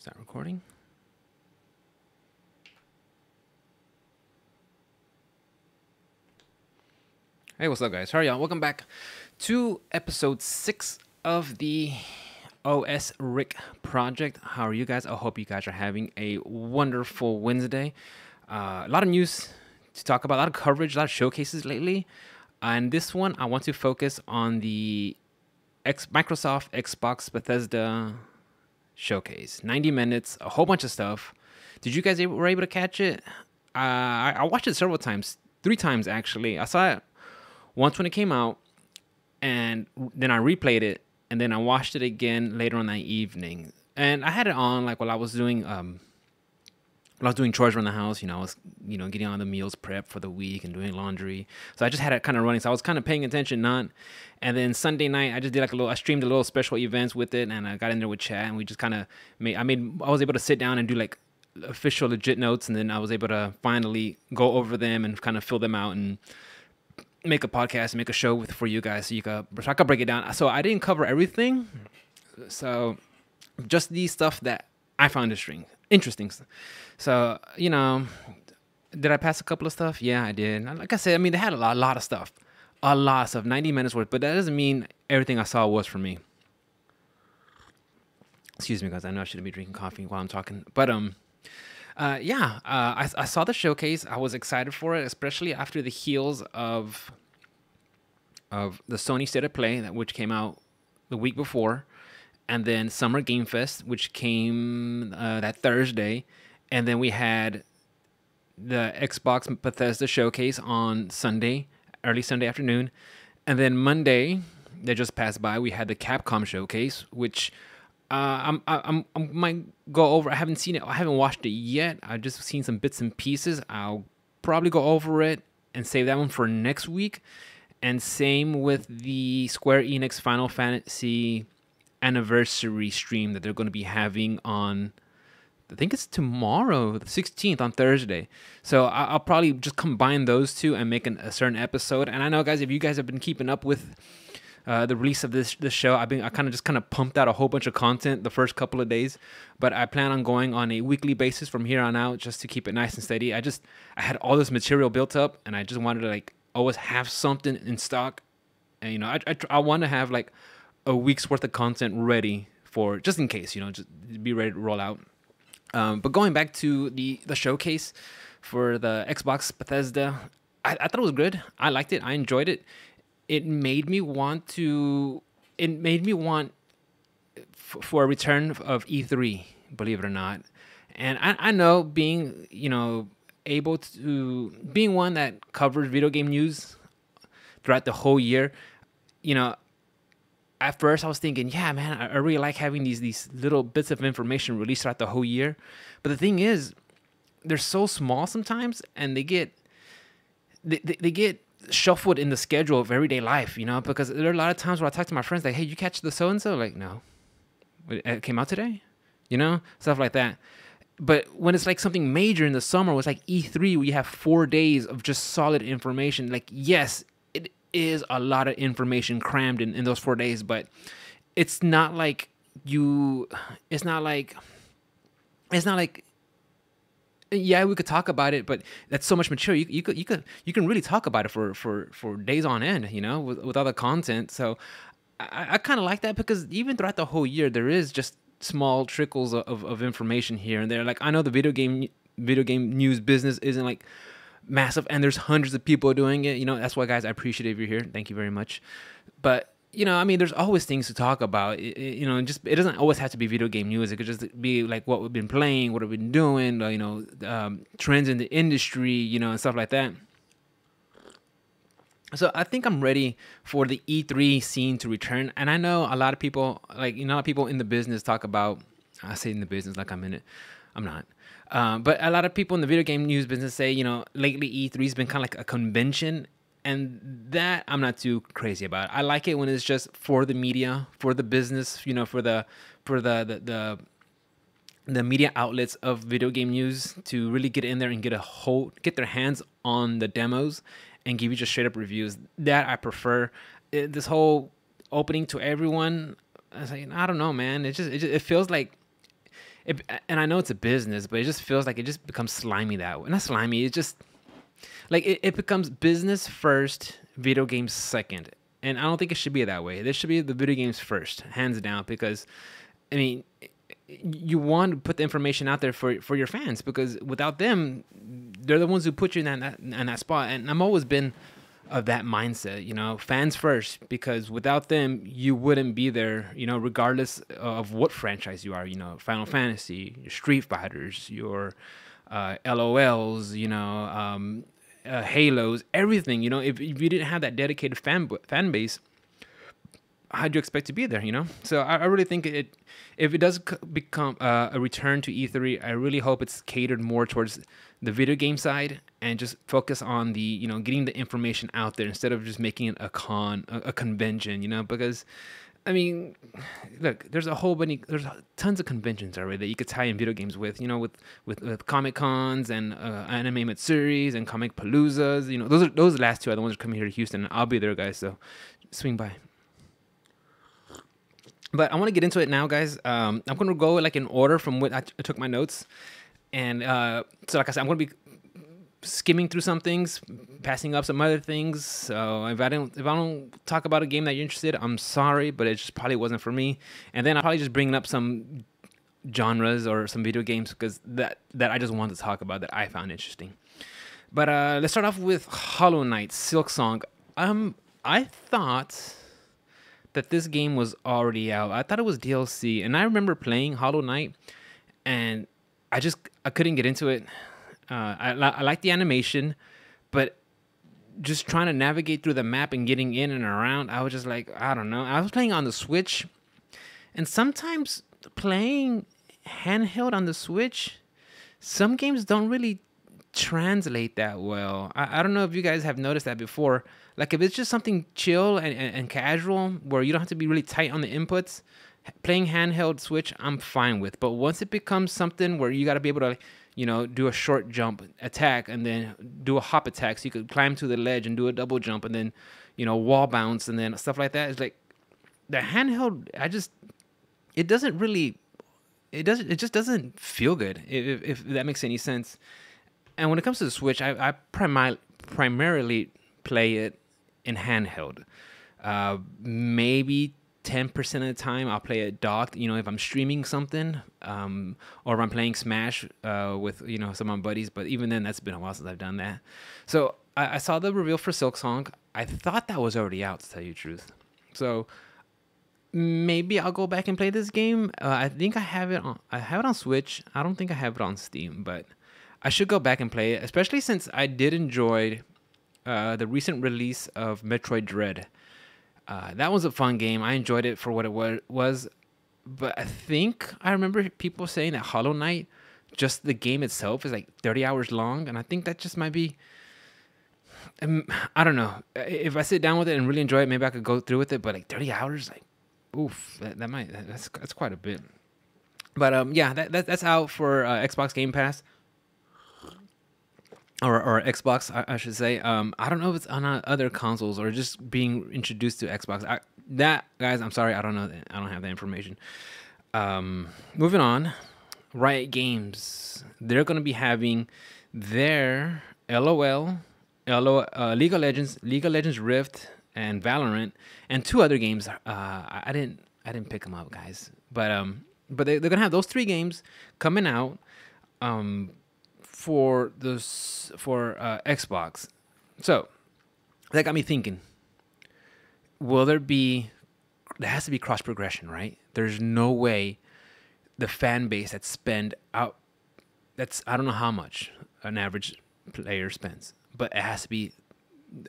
Is that recording? Hey, what's up, guys? How are y'all? Welcome back to episode 6 of the OS Rick project. How are you guys? I hope you guys are having a wonderful Wednesday. A lot of news to talk about, a lot of coverage, a lot of showcases lately. And this one, I want to focus on the Microsoft Xbox Bethesda showcase. 90 minutes, a whole bunch of stuff. Did you guys were able to catch it? I watched it several times, 3 times actually. I saw it once when it came out, and then I replayed it, and then I watched it again later on that evening. And I had it on like while I was doing chores around the house. I was getting on the meals prep for the week and doing laundry. So I just had it kind of running. So I was kind of paying attention, not. And then Sunday night, I just did I streamed a little special events with it, and I got in there with chat, and we just kind of I was able to sit down and do like official legit notes, and then I was able to finally go over them and kind of fill them out and make a podcast, make a show for you guys, so I could break it down. So I didn't cover everything, so just the stuff that I found interesting. So did I pass a couple of stuff? Yeah, I did. Like I said, they had a lot of stuff, 90 minutes worth, but that doesn't mean everything I saw was for me. Excuse me, guys. I know I shouldn't be drinking coffee while I'm talking, but I saw the showcase. I was excited for it, especially after the heels of the Sony State of Play, which came out the week before, and then Summer Game Fest, which came that Thursday, and then we had the Xbox Bethesda showcase on Sunday, early Sunday afternoon, and then Monday that just passed by, we had the Capcom showcase, which I might go over. I haven't seen it. I haven't watched it yet. I've just seen some bits and pieces. I'll probably go over it and save that one for next week. And same with the Square Enix Final Fantasy anniversary stream that they're going to be having on, I think it's tomorrow, the 16th, on Thursday. So I'll probably just combine those two and make a certain episode. And I know, guys, if you guys have been keeping up with the release of this show, I kind of pumped out a whole bunch of content the first couple of days, but I plan on going on a weekly basis from here on out, just to keep it nice and steady. I had all this material built up, and I just wanted to always have something in stock, and I want to have like a week's worth of content ready for just in case, just be ready to roll out. But going back to the showcase for the Xbox Bethesda, I thought it was good. I liked it. I enjoyed it. It made me want for a return of E3, believe it or not. And I know being one that covers video game news throughout the whole year, at first I was thinking, yeah, man, I really like having these little bits of information released throughout the whole year. But the thing is, they're so small sometimes, and they get shuffled in the schedule of everyday life, because there are a lot of times where I talk to my friends like, hey, you catch the so-and-so? Like, no. It came out today? Stuff like that. But when it's like something major in the summer, it's like E3, where you have 4 days of just solid information. Like, yes, it is a lot of information crammed in those 4 days, but it's not like yeah, we could talk about it, but that's so much material. You can really talk about it for days on end, with other content. So I kind of like that, because even throughout the whole year, there is just small trickles of information here and there. Like, I know the video game news business isn't like massive, and there's hundreds of people doing it. That's why, guys, I appreciate it if you're here. Thank you very much. But there's always things to talk about. It doesn't always have to be video game news. It could just be like what we've been playing, what we've been doing, trends in the industry, and stuff like that. So I think I'm ready for the E3 scene to return. And I know a lot of people, a lot of people in the business talk about, I say in the business like I'm in it. I'm not. But a lot of people in the video game news business say, lately E3's been kind of like a convention. And that I'm not too crazy about. I like it when it's just for the media, for the business, for the media outlets of video game news to really get in there and get their hands on the demos and give you just straight up reviews. That I prefer. This whole opening to everyone, I was like, I don't know, man. It feels like and I know it's a business, but it just feels like it just becomes slimy that way. Not slimy. It just like it becomes business first, video games second, and I don't think it should be that way. This should be the video games first, hands down, because I mean, you want to put the information out there for your fans, because without them, they're the ones who put you in that spot. And I've always been of that mindset, fans first, because without them, you wouldn't be there, regardless of what franchise you are, Final Fantasy, your Street Fighters, your LOLs, Halos, everything, if you didn't have that dedicated fan base, how'd you expect to be there, So I really think if it does become a return to E3, I really hope it's catered more towards the video game side and just focus on the, getting the information out there instead of just making it a convention, because I mean, look, there's tons of conventions already that you could tie in video games with, with Comic Cons and Anime Matsuris and Comic Paloozas, those last two are the ones that are coming here to Houston, and I'll be there, guys, so swing by. But I want to get into it now, guys. I'm going to go like in order from what I took my notes. And so like I said, I'm going to be skimming through some things, passing up some other things. So if I don't talk about a game that you're interested, I'm sorry, but it just probably wasn't for me. And then I'll probably just bring up some genres or some video games because that I just wanted to talk about that I found interesting. But let's start off with Hollow Knight, Silksong. I thought that this game was already out. I thought it was DLC, and I remember playing Hollow Knight, and I couldn't get into it. I like the animation, but just trying to navigate through the map and getting in and around, I was just like, I don't know. I was playing on the Switch, and sometimes playing handheld on the Switch, some games don't really translate that well. I don't know if you guys have noticed that before. Like if it's just something chill and casual where you don't have to be really tight on the inputs, playing handheld Switch, I'm fine with. But once it becomes something where you got to be able to, do a short jump attack and then do a hop attack so you could climb to the ledge and do a double jump and then, wall bounce and then stuff like that. It's like the handheld, it just doesn't feel good if that makes any sense. And when it comes to the Switch, I primarily play it in handheld. Maybe 10% of the time I'll play it docked, if I'm streaming something, or if I'm playing Smash with, some of my buddies. But even then, that's been a while since I've done that. So I saw the reveal for Silksong. I thought that was already out, to tell you the truth. So maybe I'll go back and play this game. I think I have it on Switch. I don't think I have it on Steam, but I should go back and play it, especially since I did enjoy the recent release of Metroid Dread. That was a fun game. I enjoyed it for what it was, but I think I remember people saying that Hollow Knight, just the game itself, is like 30 hours long, and I think that just might be. I don't know. If I sit down with it and really enjoy it, maybe I could go through with it. But like 30 hours, like, oof, that's quite a bit. But yeah, that's out for Xbox Game Pass. Or Xbox, I should say. I don't know if it's on other consoles or just being introduced to Xbox. Guys, I'm sorry, I don't know. I don't have that information. Moving on, Riot Games. They're going to be having their League of Legends Rift, and Valorant, and two other games. I didn't pick them up, guys. But they're gonna have those three games coming out. For Xbox. So that got me thinking, there has to be cross progression, right? There's no way the fan base I don't know how much an average player spends, but it has to be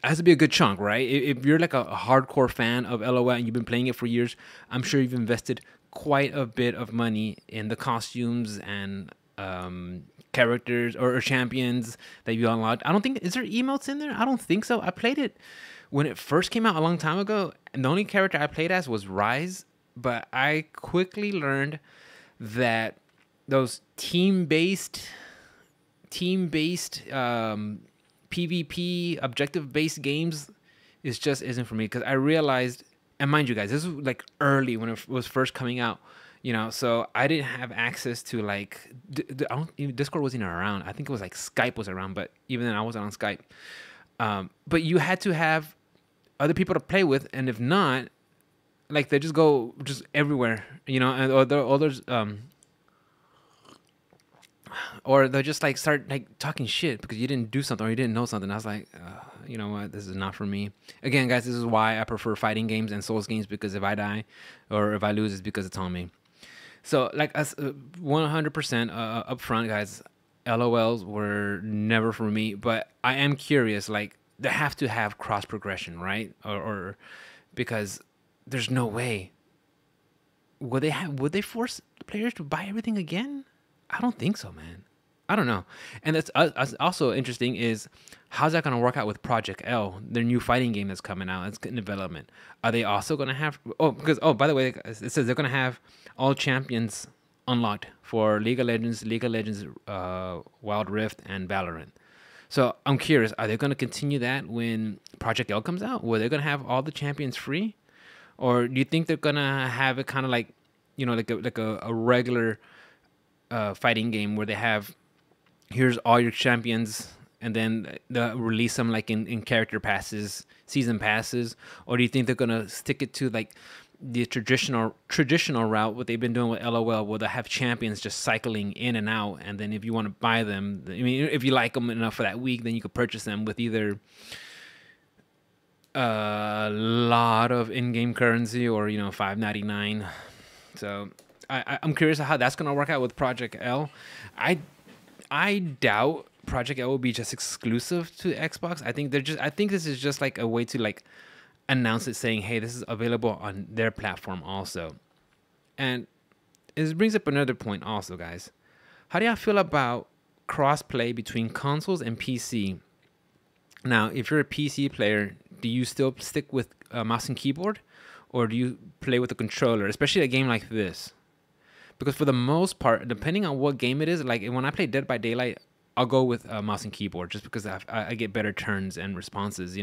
a good chunk, right? If you're like a hardcore fan of LOL and you've been playing it for years, I'm sure you've invested quite a bit of money in the costumes and characters or champions that you unlocked. I don't think, is there emotes in there? I don't think so. I played it when it first came out a long time ago, and the only character I played as was Rise, but I quickly learned that those team-based PvP objective-based games isn't for me, because I realized, and mind you guys, this was like early when it was first coming out. So I didn't have access to like I don't even, Discord wasn't even around. I think it was like Skype was around, but even then I wasn't on Skype. But you had to have other people to play with, and if not, like they just go just everywhere, and or they'll just like start like talking shit because you didn't do something or you didn't know something. I was like, you know what, this is not for me. Again, guys, this is why I prefer fighting games and Souls games, because if I die or if I lose, it's because it's on me. So like us, 100% upfront, guys. LOLs were never for me, but I am curious. Like they have to have cross progression, right? Or because there's no way. Would they force players to buy everything again? I don't think so, man. I don't know. And that's also interesting is how's that going to work out with Project L, their new fighting game that's coming out. It's in development. Are they also going to have? By the way, it says they're going to have all champions unlocked for League of Legends, Wild Rift, and Valorant. So I'm curious, are they going to continue that when Project L comes out? Were they going to have all the champions free, or do you think they're going to have it kind of like, like a regular fighting game where they have here's all your champions, and then they'll release them like in character passes, season passes? Or do you think they're gonna stick it to like the traditional route, what they've been doing with LOL, where they have champions just cycling in and out, and then if you want to buy them, I mean, if you like them enough for that week, then you could purchase them with either a lot of in-game currency or $5.99. So I'm curious how that's gonna work out with Project L. I doubt Project L will be just exclusive to Xbox. I think this is just like a way to like announce it, saying, hey, this is available on their platform also. And it brings up another point also, guys. How do y'all feel about cross-play between consoles and PC? Now, if you're a PC player, do you still stick with mouse and keyboard, or do you play with a controller, especially a game like this? Because for the most part, depending on what game it is, like when I play Dead by Daylight, I'll go with mouse and keyboard just because I get better turns and responses,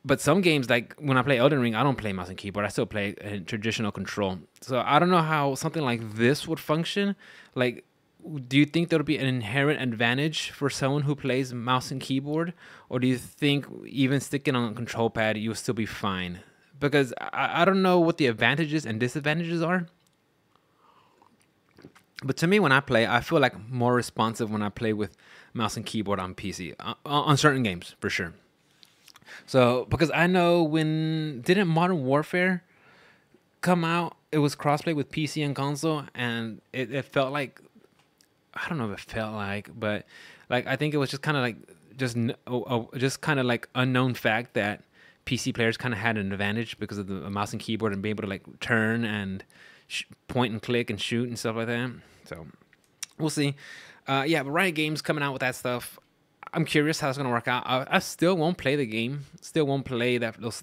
But some games, like when I play Elden Ring, I don't play mouse and keyboard. I still play traditional control. So I don't know how something like this would function. Like, do you think there would be an inherent advantage for someone who plays mouse and keyboard? Or do you think even sticking on a control pad, you'll still be fine? Because I don't know what the advantages and disadvantages are. But to me, when I play, I feel like more responsive when I play with mouse and keyboard on PC, on certain games, for sure. So, because I know didn't Modern Warfare come out, it was crossplay with PC and console, and it felt like, I don't know if it felt like, but like, I think it was just kind of like, just kind of like unknown fact that PC players kind of had an advantage because of the mouse and keyboard and being able to like turn and point and click and shoot and stuff like that. So we'll see. But Riot Games coming out with that stuff. I'm curious how it's gonna work out. I still won't play the game. Still won't play those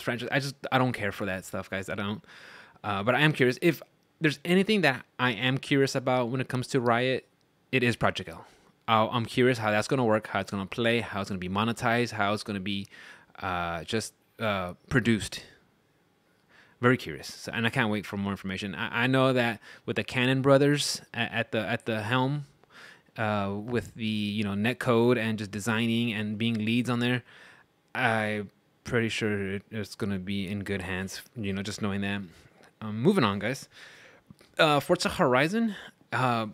franchises. I don't care for that stuff, guys. I don't. But I am curious. If there's anything that I am curious about when it comes to Riot, it is Project L. I'm curious how that's gonna work, how it's gonna play, how it's gonna be monetized, how it's gonna be produced. Very curious, and I can't wait for more information. I know that with the Cannon brothers at the helm, with the netcode and just designing and being leads on there, I'm pretty sure it's gonna be in good hands. Just knowing that. Moving on, guys. Forza Horizon. I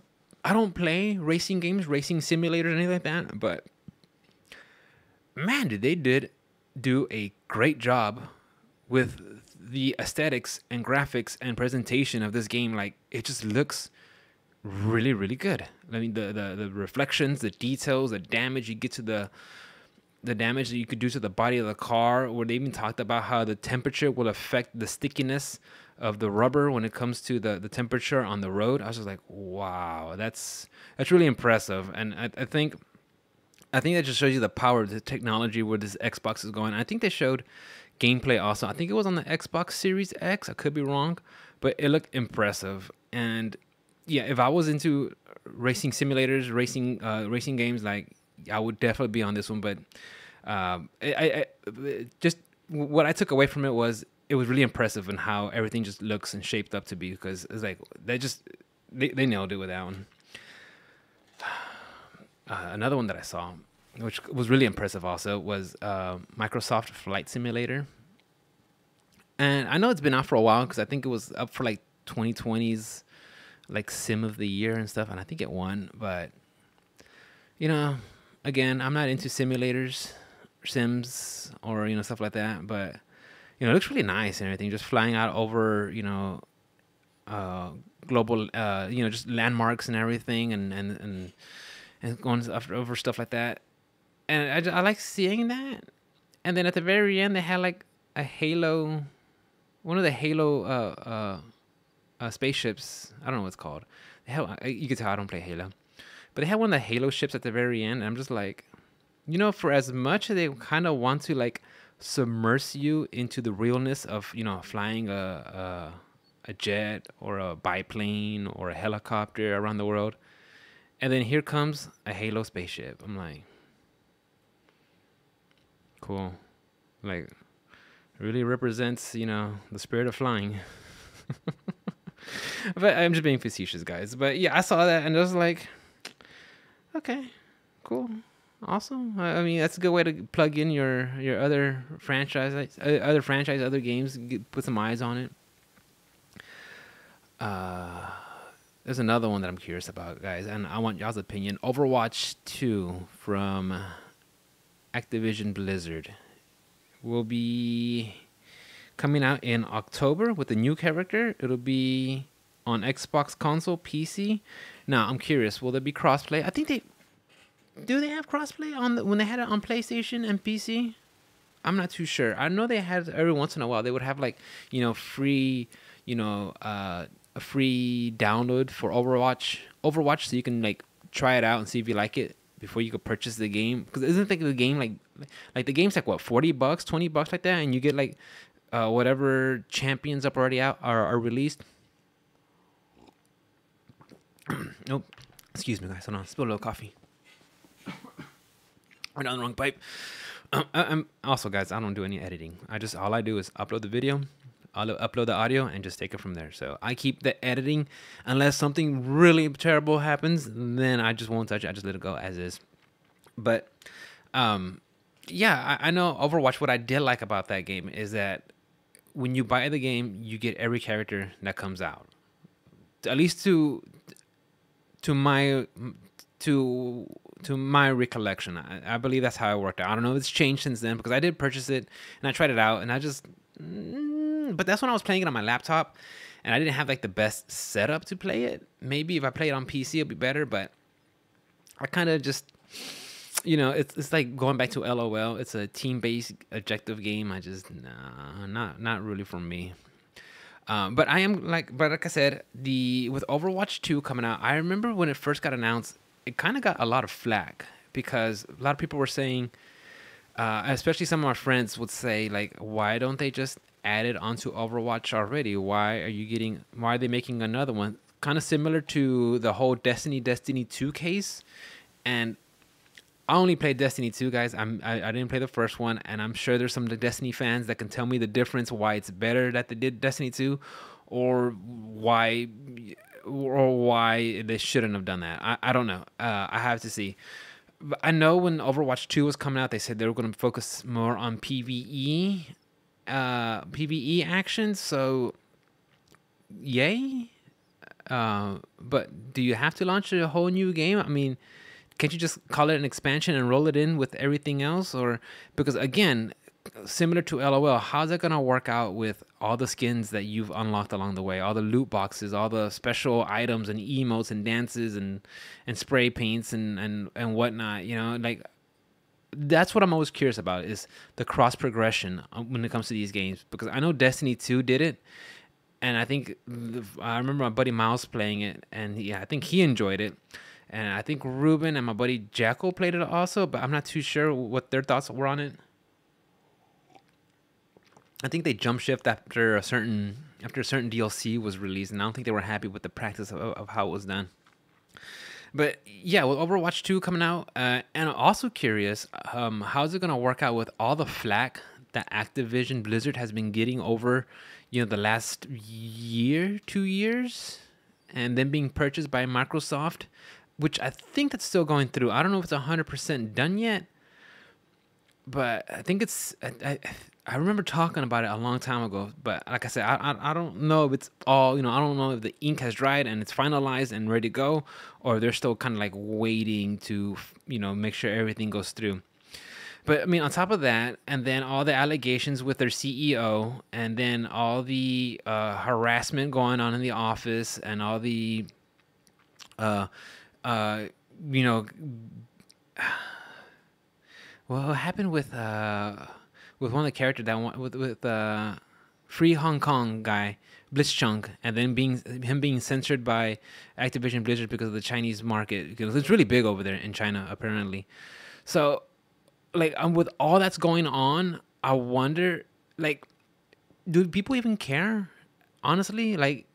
don't play racing games, racing simulators, anything like that, but man, they did do a great job with the aesthetics and graphics and presentation of this game. Like, it just looks really, really good. I mean, the reflections, the details, the damage you get to the damage that you could do to the body of the car, where they even talked about how the temperature will affect the stickiness of the rubber when it comes to the temperature on the road. I was just like, wow, that's really impressive. And I think that just shows you the power of the technology where this Xbox is going. I think they showed gameplay also. I think it was on the Xbox Series X. I could be wrong, but it looked impressive. And yeah, if I was into racing simulators, racing games, like, I would definitely be on this one. But I just what I took away from it was it was really impressive in how everything just looks and shaped up to be, because it's like they nailed it with that one. Another one that I saw, which was really impressive also, was Microsoft Flight Simulator. And I know it's been out for a while because I think it was up for like 2020's like Sim of the Year and stuff, and I think it won. But you know, again, I'm not into simulators, Sims, or stuff like that. But it looks really nice and everything. Just flying out over global just landmarks and everything, and going over stuff like that. And I like seeing that. And then at the very end, they had like a Halo, one of the Halo spaceships. I don't know what it's called. You can tell I don't play Halo, but they had one of the Halo ships at the very end, and I'm just like, for as much as they kind of want to like submerge you into the realness of flying a jet or a biplane or a helicopter around the world, and then here comes a Halo spaceship. I'm like, cool, like really represents the spirit of flying. But I'm just being facetious, guys. But yeah, I saw that and I was like, okay, cool, awesome. I mean, that's a good way to plug in your other franchise, other games, put some eyes on it. There's another one that I'm curious about, guys, and I want y'all's opinion. Overwatch 2 from Activision Blizzard will be coming out in October with a new character. It'll be on Xbox console, PC. Now, I'm curious, will there be crossplay? I think they have crossplay when they had it on PlayStation and PC? I'm not too sure. I know they had every once in a while they would have like, free, a free download for Overwatch, so you can like try it out and see if you like it before you could purchase the game. Because isn't the game like the game's like what, $40, $20 like that, and you get like whatever champions up already out are released. Nope. Excuse me, guys. Hold on. Spill a little coffee. Right down the wrong pipe. I'm also, guys, I don't do any editing. All I do is upload the video, I'll upload the audio, and just take it from there. So I keep the editing unless something really terrible happens. Then I just won't touch it. I just let it go as is. But yeah, I know Overwatch. What I did like about that game is that when you buy the game, you get every character that comes out. At least to my recollection, I believe that's how it worked out. I don't know if it's changed since then, because I did purchase it and I tried it out, and but that's when I was playing it on my laptop, and I didn't have like the best setup to play it. Maybe if I play it on PC, it'll be better. But I kind of just, it's like going back to LOL. It's a team-based objective game. I just not really for me. But like I said, with Overwatch 2 coming out, I remember when it first got announced, it kind of got a lot of flack because a lot of people were saying, especially some of my friends would say, like, why don't they just add it onto Overwatch already? Why are they making another one? Kind of similar to the whole Destiny 2 case. And I only played Destiny 2, guys. I didn't play the first one, and I'm sure there's some Destiny fans that can tell me the difference, why it's better that they did Destiny 2, or why they shouldn't have done that. I don't know. I have to see. But I know when Overwatch 2 was coming out, they said they were going to focus more on PvE action. So, yay. But do you have to launch a whole new game? I mean, can't you just call it an expansion and roll it in with everything else? Or because again, similar to LOL, how's that gonna work out with all the skins that you've unlocked along the way, all the loot boxes, all the special items and emotes and dances and spray paints and whatnot? Like that's what I'm always curious about, is the cross progression when it comes to these games. Because I know Destiny 2 did it, and I think I remember my buddy Miles playing it, and I think he enjoyed it. And I think Ruben and my buddy Jackal played it also, but I'm not too sure what their thoughts were on it. I think they jump shift after a certain DLC was released, and I don't think they were happy with the practice of how it was done. But yeah, with Overwatch 2 coming out, and I'm also curious, how's it gonna work out with all the flack that Activision Blizzard has been getting over, the last year, 2 years, and then being purchased by Microsoft, which I think that's still going through. I don't know if it's 100% done yet, but I think it's. I remember talking about it a long time ago, but like I said, I don't know if it's all, I don't know if the ink has dried and it's finalized and ready to go, or they're still kind of like waiting to, make sure everything goes through. But I mean, on top of that, and then all the allegations with their CEO, and then all the harassment going on in the office, and all the, uh, you know, what happened with one of the characters that with Free Hong Kong guy, Blitzchung, and then being censored by Activision Blizzard because of the Chinese market, because it's really big over there in China apparently. So, like, with all that's going on, I wonder, like, do people even care? Honestly, like,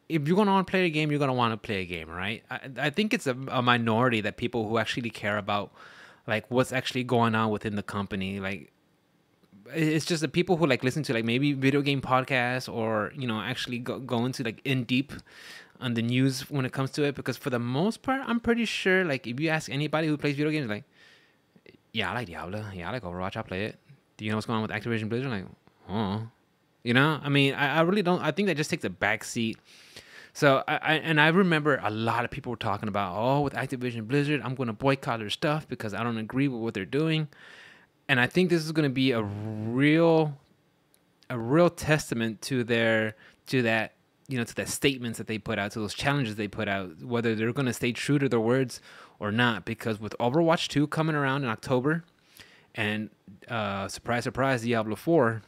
if you're gonna want to play a game, you're gonna want to play a game, right? I think it's a minority that people who actually care about, like, what's actually going on within the company. Like, it's just the people who like listen to like maybe video game podcasts, or actually go into like in deep on the news when it comes to it. Because for the most part, I'm pretty sure, like, if you ask anybody who plays video games, like, yeah, I like Diablo, yeah, I like Overwatch, I play it. Do you know what's going on with Activision Blizzard? Like, oh, I mean, I really don't. I think that just takes a back seat. So I remember a lot of people were talking about, oh, with Activision Blizzard, I'm going to boycott their stuff because I don't agree with what they're doing. And I think this is going to be a real testament to that, to that statements that they put out, to those challenges they put out, whether they're going to stay true to their words or not. Because with Overwatch 2 coming around in October, and surprise, surprise, Diablo 4,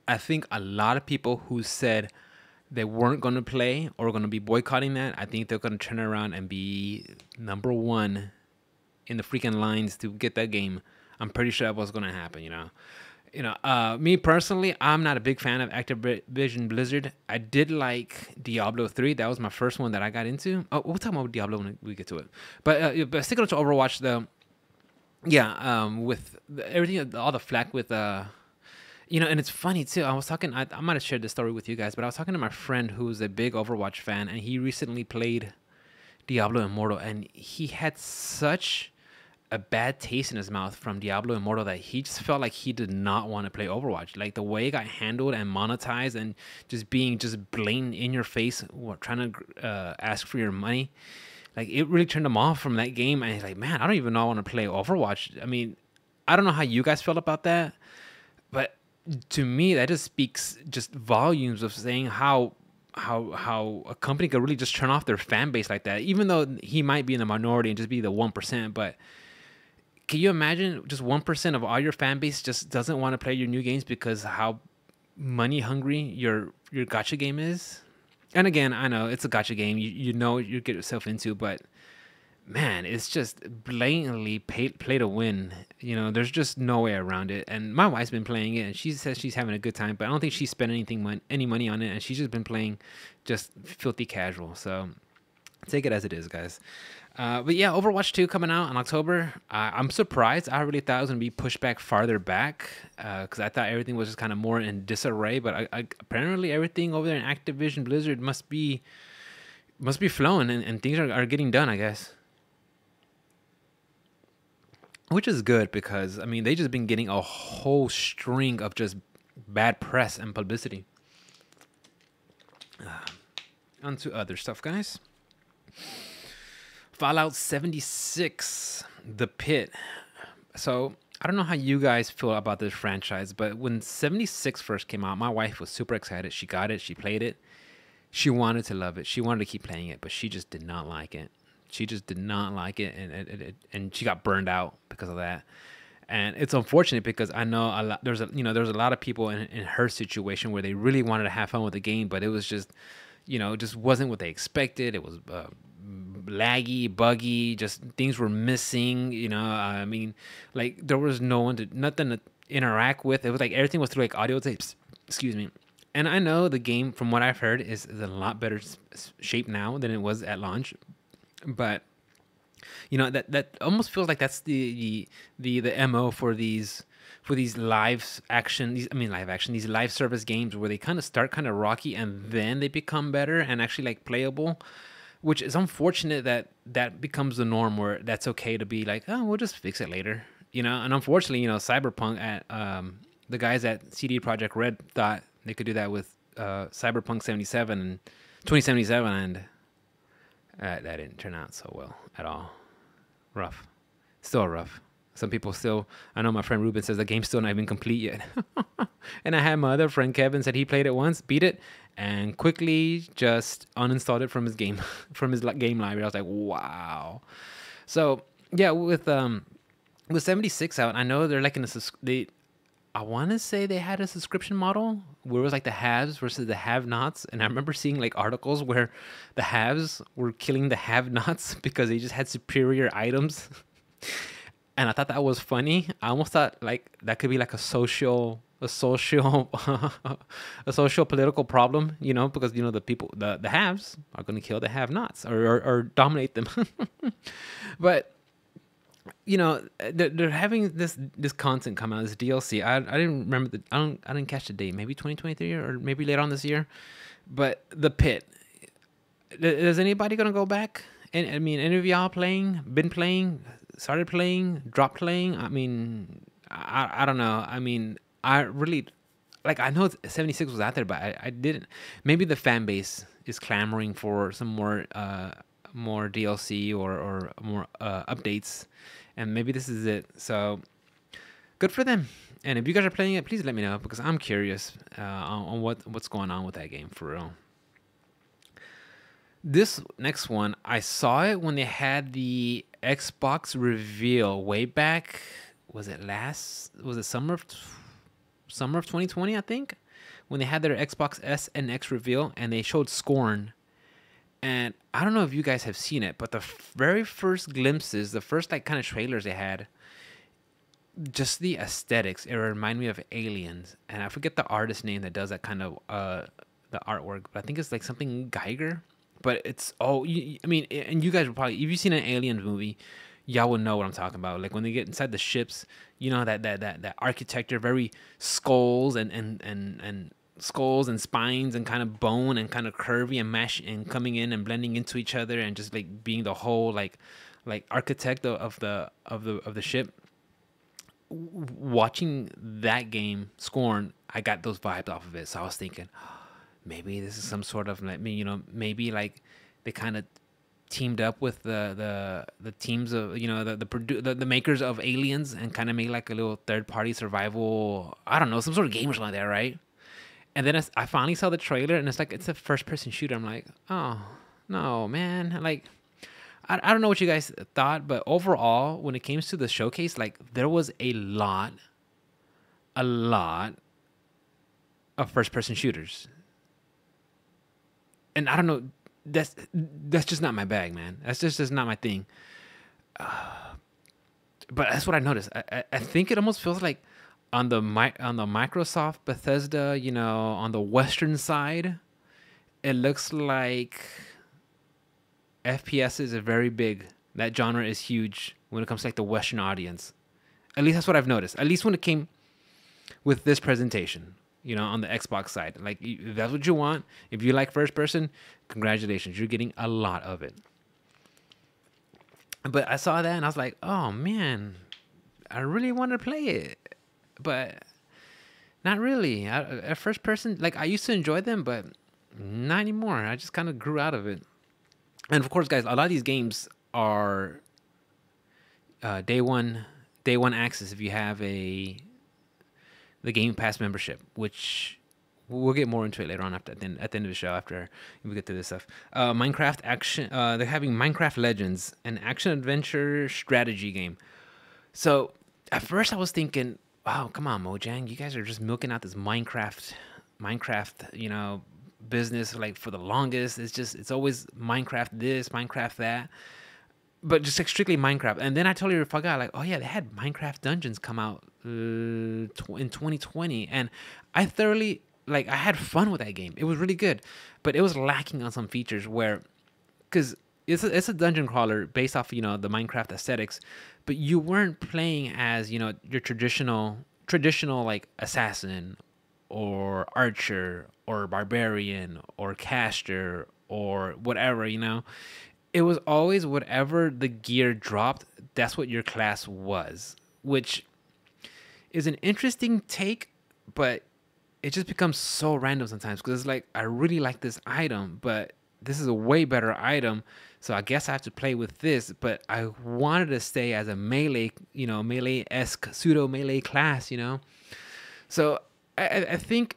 I think a lot of people who said they weren't going to play or going to be boycotting that, I think they're going to turn around and be number one in the freaking lines to get that game. I'm pretty sure that was going to happen, me personally, I'm not a big fan of Activision Blizzard. I did like Diablo 3. That was my first one that I got into. Oh, we'll talk about Diablo when we get to it. But sticking to Overwatch, though, yeah, with everything, all the flack with, and it's funny, too. I was talking, I might have shared this story with you guys, but I was talking to my friend who's a big Overwatch fan, and he recently played Diablo Immortal, and he had such a bad taste in his mouth from Diablo Immortal that he just felt like he did not want to play Overwatch. Like, the way it got handled and monetized, and just being just blatant in your face, trying to ask for your money, like, it really turned him off from that game. And he's like, man, I don't even know I want to play Overwatch. I mean, I don't know how you guys felt about that, but to me, that just speaks just volumes of saying how a company could really just turn off their fan base like that, even though he might be in the minority and just be the 1%. But can you imagine just 1% of all your fan base just doesn't want to play your new games because how money hungry your gacha game is? And again, I know it's a gacha game. You know you get yourself into, but man, it's just blatantly play to win. There's just no way around it. And my wife's been playing it, and she says she's having a good time, but I don't think she spent any money on it, and she's just been playing just filthy casual. So take it as it is, guys. But yeah, Overwatch 2 coming out in October. I'm surprised. I really thought it was going to be pushed back farther back, because I thought everything was just kind of more in disarray. But apparently everything over there in Activision Blizzard must be flowing, and things are getting done, I guess. Which is good, because, I mean, they just been getting a whole string of just bad press and publicity. On to other stuff, guys. Fallout 76, The Pit. So, I don't know how you guys feel about this franchise, but when 76 first came out, my wife was super excited. She got it. She played it. She wanted to love it. She wanted to keep playing it, but she just did not like it. She just did not like it, and she got burned out because of that. And it's unfortunate, because I know there's a lot of people in her situation where they really wanted to have fun with the game, but it was just, it just wasn't what they expected. It was laggy, buggy, just things were missing. I mean, like, there was nothing to interact with. It was like everything was through like audio tapes. Excuse me. And I know the game, from what I've heard, is in a lot better shape now than it was at launch. But You know, that almost feels like that's the mo for these live action, these live service games where they kind of start kind of rocky and then they become better and actually like playable, which is unfortunate that that becomes the norm where that's okay to be like, oh, we'll just fix it later, you know. And unfortunately, you know, Cyberpunk at the guys at CD Projekt Red thought they could do that with Cyberpunk 77 and 2077, and that didn't turn out so well at all. Rough. Still rough. Some people still, I know my friend Ruben says the game's still not even complete yet. And I had my other friend Kevin said he played it once, beat it, and quickly just uninstalled it from his game, from his game library. I was like, wow. So yeah, with 76 out, I know they're like in a I want to say they had a subscription model where it was like the haves versus the have-nots, and I remember seeing like articles where the haves were killing the have-nots because they just had superior items. And I thought that was funny. I almost thought like that could be like a social a social political problem, you know, because you know the people, the haves are going to kill the have-nots or dominate them. But you know, they're having this content come out, this DLC. I didn't remember I didn't catch the date. Maybe 2023 or maybe later on this year. But the pit. Is anybody gonna go back? And I mean, any of y'all been playing, started playing, dropped playing? I mean, I don't know. I mean, I really like. I know 76 was out there, but I didn't. Maybe the fan base is clamoring for some more DLC or more updates, and maybe this is it. So good for them. And if you guys are playing it, please let me know because I'm curious on what's going on with that game for real. This next one, I saw it when they had the Xbox reveal way back. Was it summer of 2020? I think when they had their Xbox S and X reveal, and they showed Scorn. And I don't know if you guys have seen it, but the very first glimpses, the first like kind of trailers they had, just the aesthetics, it reminded me of Aliens. And I forget the artist name that does that kind of the artwork, but I think it's like something Geiger. But it's I mean, and you guys will probably, if you've seen an Aliens movie, y'all will know what I'm talking about. Like when they get inside the ships, you know, that architecture, very skulls and skulls and spines and kind of bone and kind of curvy and mesh and coming in and blending into each other and just like being the whole like architect of the ship. Watching that game Scorn, I got those vibes off of it. So I was thinking, maybe this is some sort of like, you know, maybe like they kind of teamed up with the teams of, you know, the makers of Aliens and kind of made like a little third party survival, I don't know, some sort of game or something like that, right? And then I finally saw the trailer and it's like it's a first person shooter. I'm like, oh no, man. Like I don't know what you guys thought, but overall when it came to the showcase, like there was a lot of first person shooters. And I don't know, that's just not my bag, man. That's just not my thing. But that's what I noticed. I think it almost feels like on the Microsoft Bethesda, you know, on the Western side, it looks like FPS are very big. That genre is huge when it comes to like the Western audience. At least that's what I've noticed. At least when it came with this presentation. You know, on the Xbox side, like if that's what you want, if you like first person, congratulations, you're getting a lot of it. But I saw that and I was like, oh man, I really want to play it, but not really. At first person, like I used to enjoy them, but not anymore. I just kind of grew out of it. And of course, guys, a lot of these games are day one access if you have the Game Pass membership, which we'll get more into it later on at the end of the show after we get to this stuff. Minecraft action. They're having Minecraft Legends, an action adventure strategy game. So at first I was thinking, wow, come on, Mojang, you guys are just milking out this Minecraft, you know, business like for the longest. It's always Minecraft this, Minecraft that. But just like strictly Minecraft. And then I totally forgot, like, oh yeah, they had Minecraft Dungeons come out in 2020. And I thoroughly, I had fun with that game. It was really good. But it was lacking on some features where, because it's a dungeon crawler based off the Minecraft aesthetics, but you weren't playing as your traditional like assassin or archer or barbarian or caster or whatever. It was always whatever the gear dropped. That's what your class was, which is an interesting take, but it just becomes so random sometimes because it's like I really like this item, but this is a way better item, so I guess I have to play with this. But I wanted to stay as a melee, melee-esque pseudo melee class, So I think,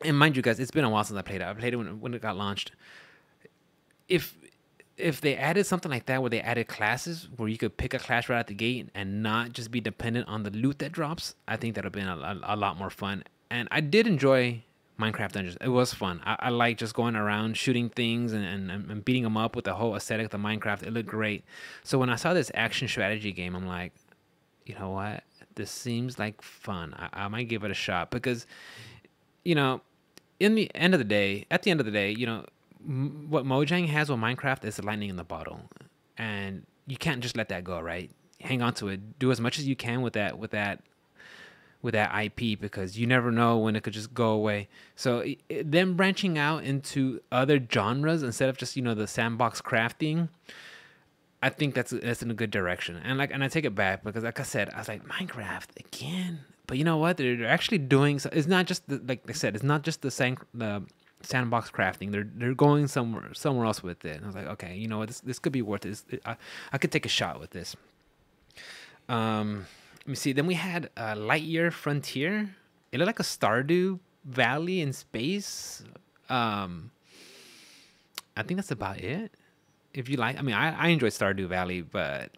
and mind you guys, it's been a while since I played it. I played it when it got launched. If they added something like that where they added classes where you could pick a class right out the gate and not just be dependent on the loot that drops, I think that would have been a lot more fun. And I did enjoy Minecraft Dungeons. It was fun. I like just going around shooting things and beating them up with the whole aesthetic of Minecraft. It looked great. So when I saw this action strategy game, I'm like, you know what? This seems like fun. I might give it a shot because, in the end of the day, at the end of the day, what Mojang has with Minecraft is the lightning in the bottle, and you can't just let that go, right? Hang on to it. Do as much as you can with that IP because you never know when it could just go away. So them branching out into other genres instead of just the sandbox crafting, I think that's in a good direction. And I take it back because like I said, I was like Minecraft again, but you know what? They're actually doing. So it's not just like I said, it's not just the sandbox crafting. They're going somewhere else with it. And I was like, okay, you know what? This could be worth it. I could take a shot with this. Let me see. Then we had Lightyear Frontier. It looked like a Stardew Valley in space. I think that's about it. If you like, I mean, I enjoyed Stardew Valley, but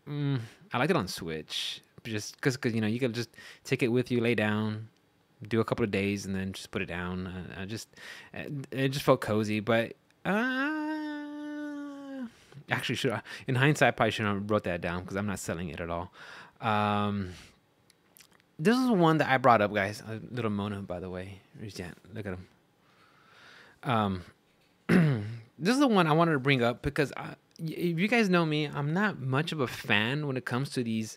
I liked it on Switch just because you can just take it with you, lay down, do a couple of days, and then just put it down. It just felt cozy, but actually, should in hindsight, probably shouldn't have wrote that down because I'm not selling it at all. This is one that I brought up, guys. A little Mona, by the way. Look at him. This is the one I wanted to bring up because if you guys know me, I'm not much of a fan when it comes to these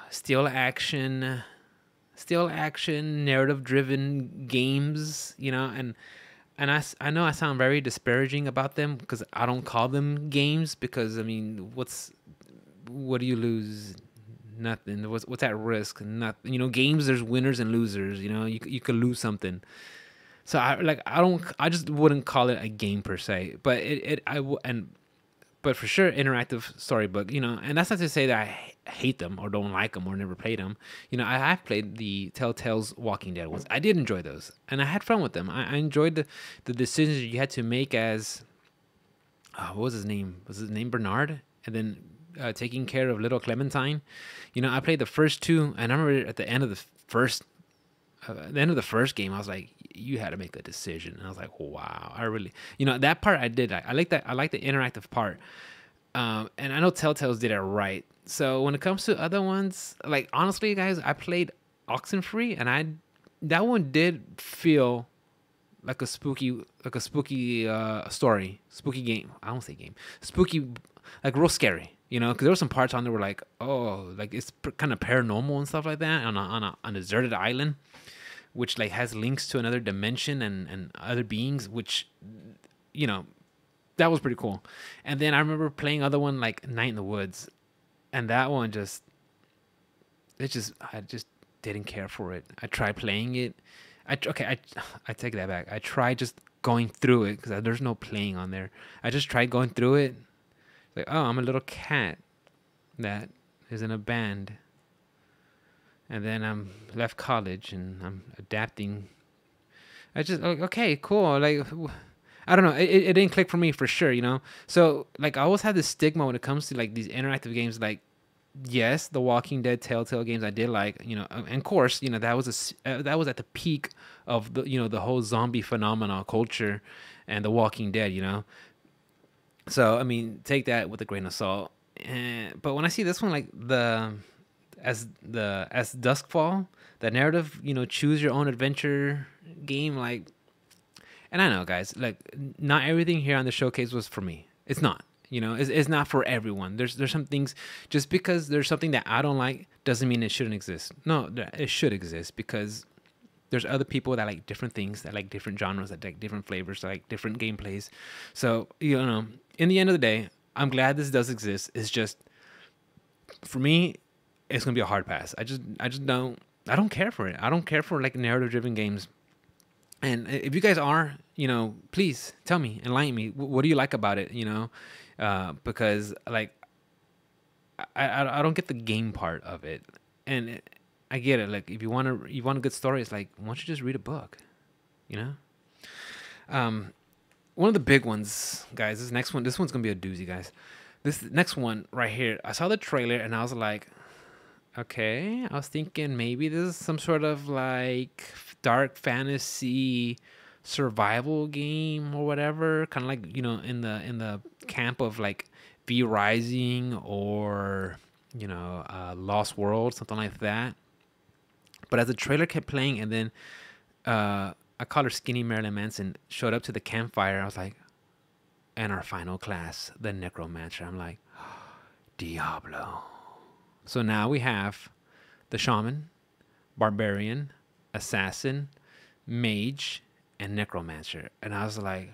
still action narrative driven games, and I know I sound very disparaging about them because I don't call them games because I mean what do you lose? Nothing. What's at risk? Nothing. Games, there's winners and losers. You could lose something. So I just wouldn't call it a game per se, but but for sure interactive storybook, and that's not to say that I hate them or don't like them or never played them. I have played the Telltale's Walking Dead ones. I did enjoy those and I had fun with them. I enjoyed the decisions you had to make as, what was his name? Was his name Bernard? And then taking care of little Clementine. I played the first two and I remember at the end of the first game, I was like, you had to make a decision. And I was like, wow, I really, that part I did. I like that. I like the interactive part. And I know Telltale's did it right. So when it comes to other ones, like honestly, guys, I played Oxenfree and that one did feel like a spooky story, spooky game. I don't say game, spooky, like real scary. Because there were some parts on there where like, oh, like it's kind of paranormal and stuff like that on a deserted island, which like has links to another dimension and other beings, which, that was pretty cool. And then I remember playing other one like Night in the Woods, and that one I just didn't care for it. I tried playing it. I take that back. I tried just going through it because there's no playing on there. I just tried going through it. Like, oh, I'm a little cat that is in a band. And then I'm left college and I'm adapting. I just, okay, cool. Like, I don't know. It didn't click for me for sure, So, like, I always had this stigma when it comes to, like, these interactive games. Like, yes, the Walking Dead, Telltale games I did like, and of course, that was that was at the peak of the, the whole zombie phenomena culture and the Walking Dead, So, I mean, take that with a grain of salt. But when I see this one, like as Duskfall, the narrative, choose your own adventure game, like, And I know, guys, like not everything here on the showcase was for me. It's not. It's not for everyone. There's some things. Just because there's something that I don't like doesn't mean it shouldn't exist. No, it should exist because there's other people that like different things, that like different genres, that like different flavors, that like different gameplays. So in the end of the day, I'm glad this does exist. It's just for me, it's gonna be a hard pass. I don't care for it. I don't care for like narrative driven games. And if you guys are, please tell me, enlighten me. What do you like about it? Because like I don't get the game part of it, and I get it. Like if you want a good story, it's like why don't you just read a book, you know? One of the big ones, guys. This one's gonna be a doozy, guys. This next one right here. I saw the trailer and I was like, okay. I was thinking maybe this is some sort of like dark fantasy survival game or whatever, kind of like in the camp of like V Rising or Lost World, something like that. But as the trailer kept playing, and then I call her Skinny Marilyn Manson showed up to the campfire, I was like, and our final class, the Necromancer. I'm like, Diablo. So now we have the Shaman, Barbarian, Assassin, Mage, and Necromancer. And I was like,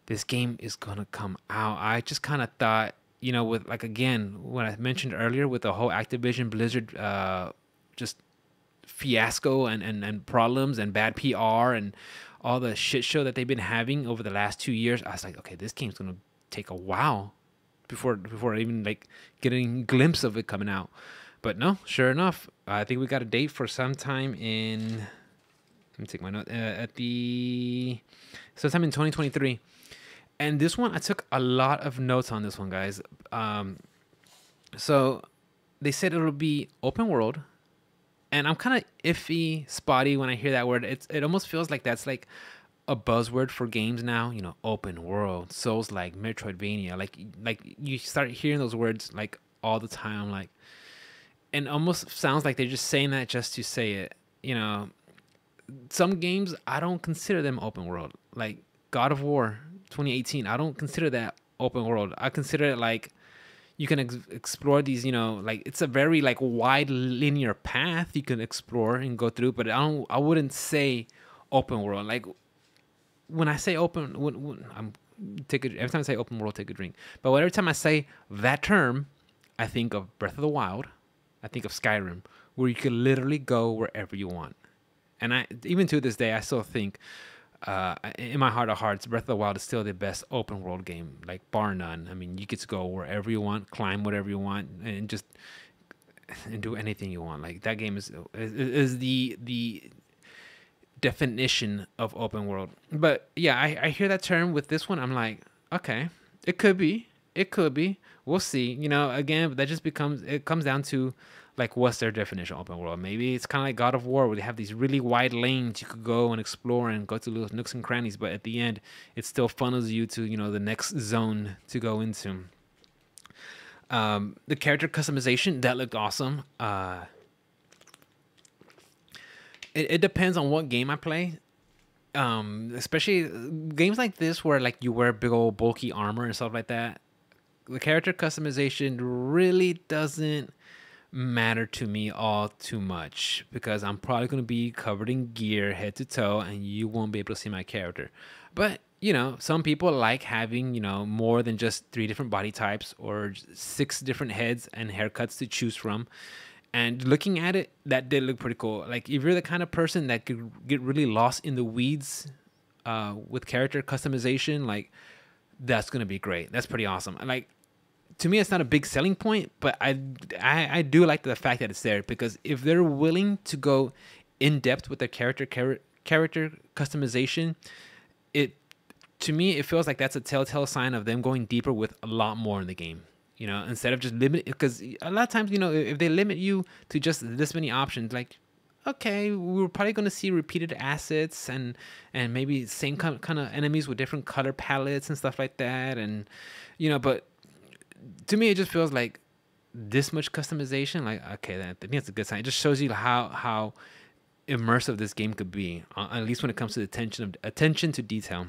this game is going to come out. I just kind of thought, with like, again, what I mentioned earlier with the whole Activision Blizzard just fiasco and problems and bad PR and all the shit show that they've been having over the last 2 years, I was like, okay, this game's going to take a while before even like getting a glimpse of it coming out. But no, sure enough, I think we got a date for sometime in, let me take my note, sometime in 2023. And this one, I took a lot of notes on this one, guys. So they said it'll be open world. And I'm kind of iffy, spotty when I hear that word. It almost feels like that's like a buzzword for games now. Open world, Souls like Metroidvania. Like you start hearing those words like all the time. Like, and almost sounds like they're just saying that just to say it. Some games I don't consider them open world. Like God of War 2018, I don't consider that open world. I consider it like you can explore these, like it's a very like wide linear path you can explore and go through, but I wouldn't say open world. Like when I say open, every time I say open world, take a drink. But every time I say that term, I think of Breath of the Wild. I think of Skyrim, where you can literally go wherever you want. And even to this day, I still think, in my heart of hearts, Breath of the Wild is still the best open world game, like bar none. I mean, you get to go wherever you want, climb whatever you want, and do anything you want. Like that game is the definition of open world. But yeah, I hear that term with this one. I'm like, okay, it could be. We'll see. Again, it comes down to like what's their definition of open world. Maybe it's kind of like God of War, where they have these really wide lanes you could go and explore and go to little nooks and crannies, but at the end it still funnels you to the next zone to go into. The character customization, that looked awesome. It depends on what game I play, especially games like this where like you wear big old bulky armor and stuff like that. The character customization really doesn't matter to me all too much, because I'm probably going to be covered in gear head to toe and you won't be able to see my character. But some people like having more than just 3 different body types or 6 different heads and haircuts to choose from. And looking at it, that did look pretty cool. Like if you're the kind of person that could get really lost in the weeds with character customization, like that's going to be great. That's pretty awesome. And like, to me, it's not a big selling point, but I do like the fact that it's there, because if they're willing to go in depth with their character customization, to me it feels like that's a telltale sign of them going deeper with a lot more in the game. Instead of just limit, because a lot of times if they limit you to just this many options, like okay, we're probably going to see repeated assets and maybe same kind of enemies with different color palettes and stuff like that, and but to me, it just feels like this much customization. Like, okay, I think that's a good sign. It just shows you how immersive this game could be, at least when it comes to the attention to detail.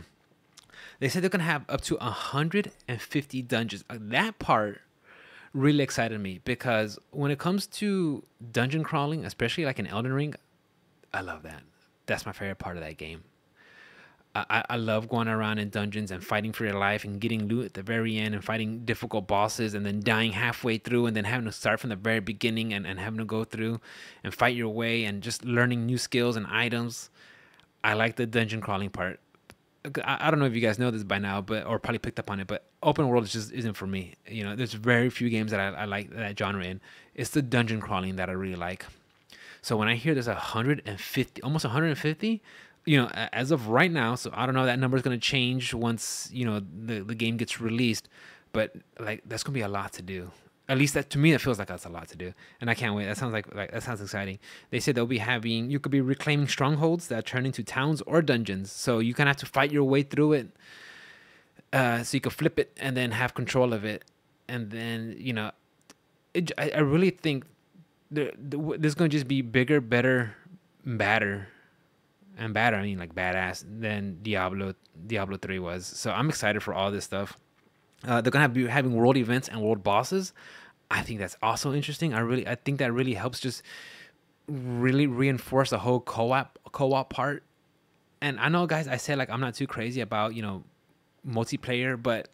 They said they're gonna have up to 150 dungeons. That part really excited me because when it comes to dungeon crawling, especially like in Elden Ring, I love that. That's my favorite part of that game. I love going around in dungeons and fighting for your life and getting loot at the very end and fighting difficult bosses and then dying halfway through and then having to start from the very beginning and having to go through and fight your way and just learning new skills and items. I like the dungeon crawling part. I don't know if you guys know this by now, but or probably picked up on it, but open world just isn't for me. You know, there's very few games that I like that genre in. It's the dungeon crawling that I really like. So when I hear there's 150, almost 150, you know, as of right now, so I don't know, that number is going to change once, you know, the game gets released, but like that's going to be a lot to do. At least that to me, it feels like that's a lot to do, and I can't wait. That sounds like that sounds exciting. They said they'll be having, you could be reclaiming strongholds that turn into towns or dungeons, so you kind of have to fight your way through it, so you can flip it and then have control of it, and then you know, I really think there's going to just be bigger, better, badder. And badder, I mean like badass than Diablo 3 was. So I'm excited for all this stuff. They're gonna be having world events and world bosses. I think that's also interesting. I think that really helps just really reinforce the whole co-op part. And I know, guys, I said like I'm not too crazy about, you know, multiplayer, but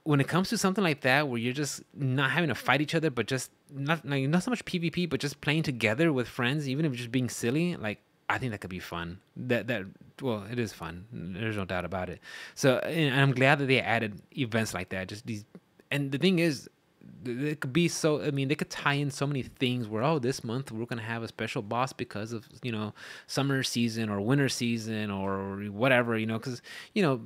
when it comes to something like that where you're just not having to fight each other, but just not so much PvP, but just playing together with friends, even if you're just being silly, like I think that could be fun. Well, it is fun. There's no doubt about it. So, and I'm glad that they added events like that. Just these, and the thing is, it could be so. I mean, they could tie in so many things. Where this month we're gonna have a special boss because of, you know, summer season or winter season or whatever. You know, because, you know,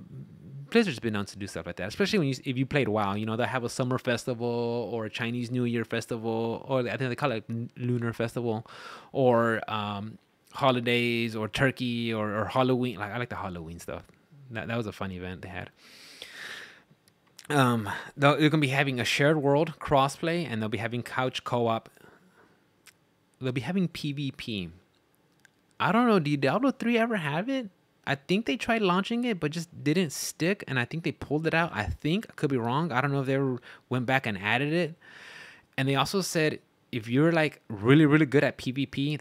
Blizzard's been known to do stuff like that, especially when if you played WoW. You know, they'll have a summer festival or a Chinese New Year festival, or I think they call it Lunar Festival, or holidays or turkey or Halloween. Like I like the Halloween stuff. That was a fun event they had. They're gonna be having a shared world crossplay, and they'll be having couch co-op. They'll be having PvP. I don't know. Did Diablo 3 ever have it? I think they tried launching it, but just didn't stick, and I think they pulled it out. I could be wrong. I don't know if they ever went back and added it. And they also said if you're like really, really good at PvP,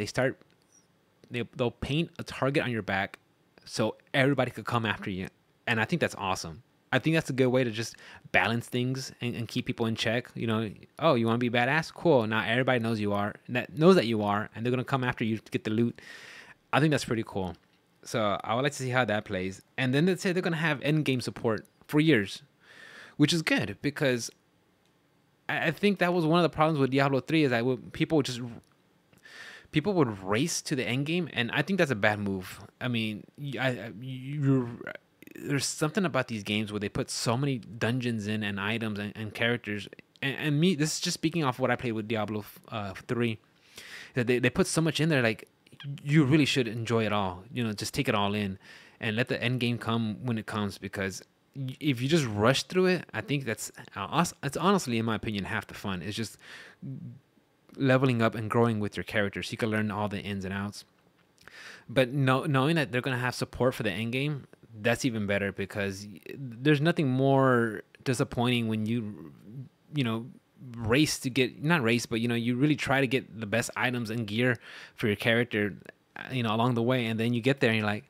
they'll paint a target on your back so everybody could come after you. And I think that's awesome. I think that's a good way to just balance things and keep people in check. You know, oh, you want to be badass? Cool. Now everybody knows that you are, and they're going to come after you to get the loot. I think that's pretty cool. So I would like to see how that plays. And then they say they're going to have end game support for years, which is good because I think that was one of the problems with Diablo 3 is that people would race to the end game, and I think that's a bad move. I mean, there's something about these games where they put so many dungeons in and items and characters, and me, this is just speaking off what I played with Diablo 3, that they put so much in there. Like, you really should enjoy it all. You know, just take it all in and let the end game come when it comes, because if you just rush through it, I think it's honestly, in my opinion, half the fun. It's just leveling up and growing with your characters. You can learn all the ins and outs. But knowing that they're going to have support for the end game, that's even better, because there's nothing more disappointing when you know, race to get, not race, but, you know, you really try to get the best items and gear for your character, you know, along the way. And then you get there and you're like,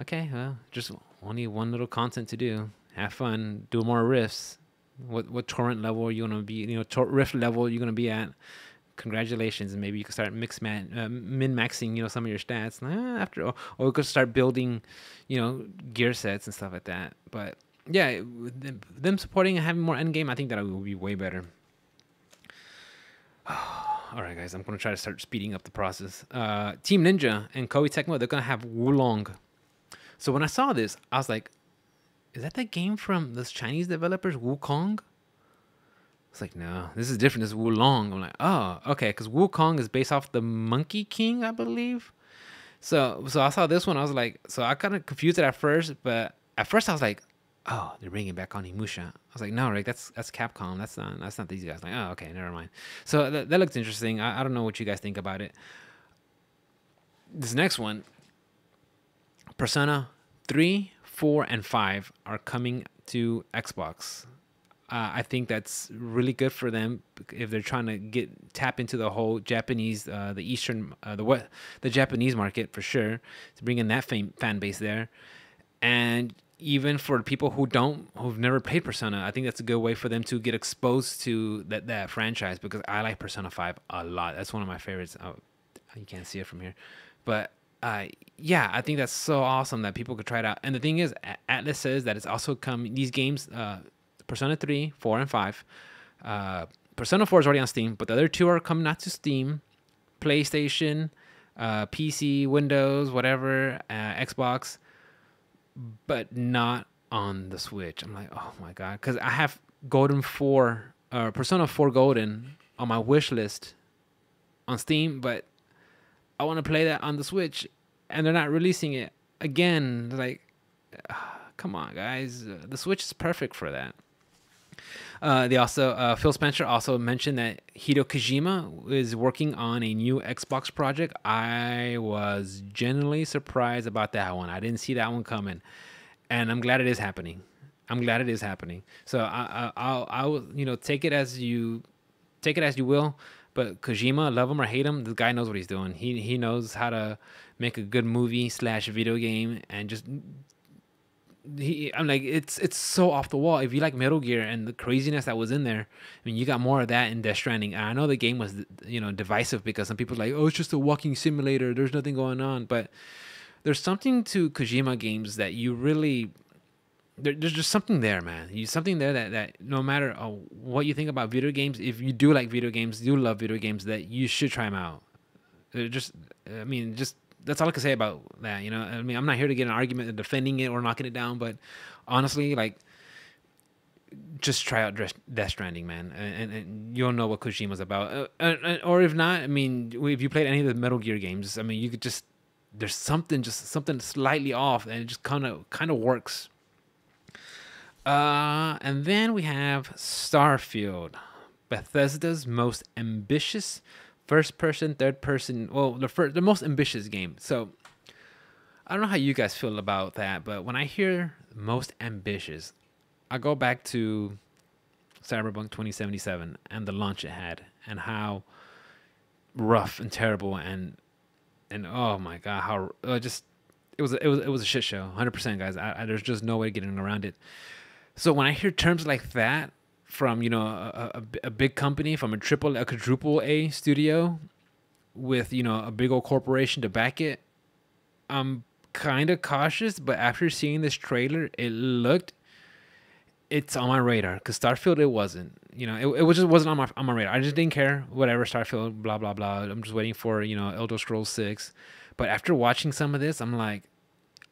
okay, well, just only one little content to do. Have fun, do more rifts. What torrent level are you going to be, you know, rift level you're going to be at. Congratulations, and maybe you can start min-maxing, you know, some of your stats or you could start building, you know, gear sets and stuff like that. But yeah, them supporting and having more end game, I think that will be way better. All right, guys, I'm gonna try to start speeding up the process. Team Ninja and Koei Tecmo, they're gonna have Wulong. So when I saw this, I was like, is that the game from those Chinese developers, Wukong? It's like, no, this is different. This is Wulong. I'm like, oh, okay, because Wukong is based off the Monkey King, I believe. So I saw this one. I was like, so I kind of confused it at first, but at first I was like, oh, they're bringing back Onimusha. I was like, no, Rick, that's Capcom. That's not these guys. Like, oh, okay, never mind. So that looks interesting. I don't know what you guys think about it. This next one, Persona 3, 4, and 5 are coming to Xbox. I think that's really good for them if they're trying to tap into the whole Japanese, the Eastern, the Japanese market for sure, to bring in that fan base there, and even for people who've never played Persona, I think that's a good way for them to get exposed to that franchise, because I like Persona 5 a lot. That's one of my favorites. Oh, you can't see it from here, but yeah, I think that's so awesome that people could try it out. And the thing is, Atlas says that it's also coming. These games, Persona 3, 4, and 5. Persona 4 is already on Steam, but the other two are coming out to Steam, PlayStation, PC, Windows, whatever, Xbox, but not on the Switch. I'm like, oh my god, because I have Golden 4, Persona 4 Golden on my wish list on Steam, but I want to play that on the Switch, and they're not releasing it again. Like, come on, guys, the Switch is perfect for that. They also Phil Spencer also mentioned that Hideo Kojima is working on a new Xbox project. I was genuinely surprised about that one. I didn't see that one coming, and I'm glad it is happening. I'm glad it is happening. So I'll take it as you will. But Kojima, love him or hate him, the guy knows what he's doing. He knows how to make a good movie / video game, and just I'm like, it's so off the wall. If you like Metal Gear and the craziness that was in there, I mean, you got more of that in Death Stranding. And I know the game was, divisive, because some people are like, oh, it's just a walking simulator, there's nothing going on. But there's something to Kojima games that you really, there's just something there, man. Something there that no matter what you think about video games, if you do like video games, do love video games, that you should try them out. Just that's all I can say about that. I mean, I'm not here to get an argument of defending it or knocking it down, but honestly, like, just try out Death Stranding, man, and you'll know what Kojima's about. Or if not, I mean, if you played any of the Metal Gear games, I mean, you could there's something slightly off, and it just kind of works. And then we have Starfield, Bethesda's most ambitious first person, third person, well, the most ambitious game. So I don't know how you guys feel about that, but when I hear most ambitious, I go back to Cyberpunk 2077 and the launch it had, and how rough and terrible and oh my god, how it was a shit show, 100%, guys. There's just no way getting around it. So when I hear terms like that from a big company, from a quadruple A studio with a big old corporation to back it, I'm kind of cautious. But after seeing this trailer, it's on my radar, because Starfield, it wasn't. It just wasn't on my radar. I just didn't care. Whatever, Starfield, blah blah blah. I'm just waiting for Elder Scrolls 6. But after watching some of this, I'm like,